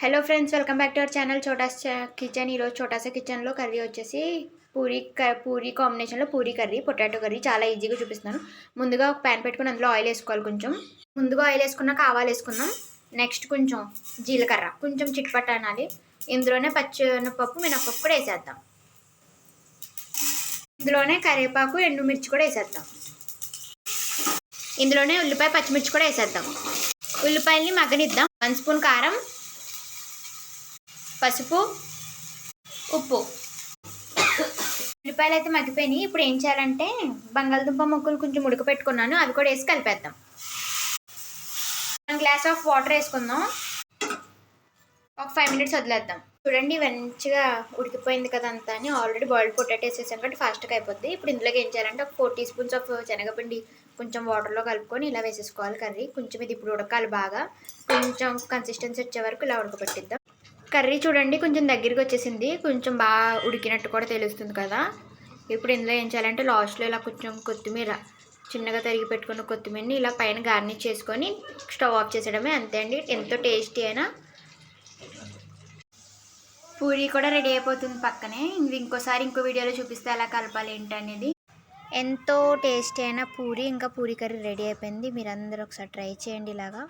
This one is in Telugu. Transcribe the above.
Hello friends, welcome back to our channel Chotas kitchen. ఈరోజు చోటాసా కిచెన్లో కర్రీ వచ్చేసి పూరీ కాంబినేషన్లో పూరీ కర్రీ, పొటాటో కర్రీ చాలా ఈజీగా చూపిస్తున్నాను. ముందుగా ఒక ప్యాన్ పెట్టుకుని అందులో ఆయిల్ వేసుకోవాలి. ముందుగా ఆయిల్ వేసుకున్నాక ఆవాలు వేసుకుందాం. నెక్స్ట్ కొంచెం జీలకర్ర, కొంచెం చిట్పట్ట అనాలి. ఇందులోనే పచ్చిమిరపప్పు, మినపప్పు కూడా వేసేద్దాం. ఇందులోనే కరివేపాకు, ఎండుమిర్చి కూడా వేసేద్దాం. ఇందులోనే ఉల్లిపాయ, పచ్చిమిర్చి కూడా వేసేద్దాం. ఉల్లిపాయల్ని మగ్గనిద్దాం. 1 స్పూన్ కారం, పసుపు, ఉప్పు. ఉల్లిపాయలు అయితే మగ్గిపోయినాయి. ఇప్పుడు ఏం చేయాలంటే బంగాళదుంప ముక్కలు కొంచెం ఉడకపెట్టుకున్నాను, అవి కూడా వేసి కలిపేద్దాం. 1 గ్లాస్ ఆఫ్ వాటర్ వేసుకుందాం. ఒక 5 మినిట్స్ వదిలేద్దాం. చూడండి, మంచిగా ఉడికిపోయింది కదా అంతా అని. ఆల్రెడీ బాయిల్డ్ పొటాటో వేసేసాం కాబట్టి ఫాస్ట్గా అయిపోద్ది. ఇప్పుడు ఇందులోకి ఏం చేయాలంటే ఒక 4 టీ స్పూన్స్ ఆఫ్ శనగపిండి కొంచెం వాటర్లో కలుపుకొని ఇలా వేసేసుకోవాలి. కర్రీ కొంచెం ఇది ఇప్పుడు ఉడకాలి బాగా. కొంచెం కన్సిస్టెన్సీ వచ్చే వరకు ఇలా ఉడకపెట్టిద్దాం. కర్రీ చూడండి కొంచెం దగ్గరికి వచ్చేసింది, కొంచెం బాగా ఉడికినట్టు కూడా తెలుస్తుంది కదా. ఇప్పుడు ఇందులో ఏం చేయాలంటే లాస్ట్లో ఇలా కొంచెం కొత్తిమీర, చిన్నగా తరిగి పెట్టుకున్న కొత్తిమీరని ఇలా పైన గార్నిష్ చేసుకొని స్టవ్ ఆఫ్ చేసేయడమే. అంతే అండి, ఎంతో టేస్టీ అయినా పూరీ కూడా రెడీ అయిపోతుంది పక్కనే. ఇంకోసారి ఇంకో వీడియోలో చూపిస్తే ఎలా కలపాలి ఏంటి అనేది. ఎంతో టేస్టీ అయిన పూరీ ఇంకా పూరీ కర్రీ రెడీ అయిపోయింది. మీరందరూ ఒకసారి ట్రై చేయండి ఇలాగా.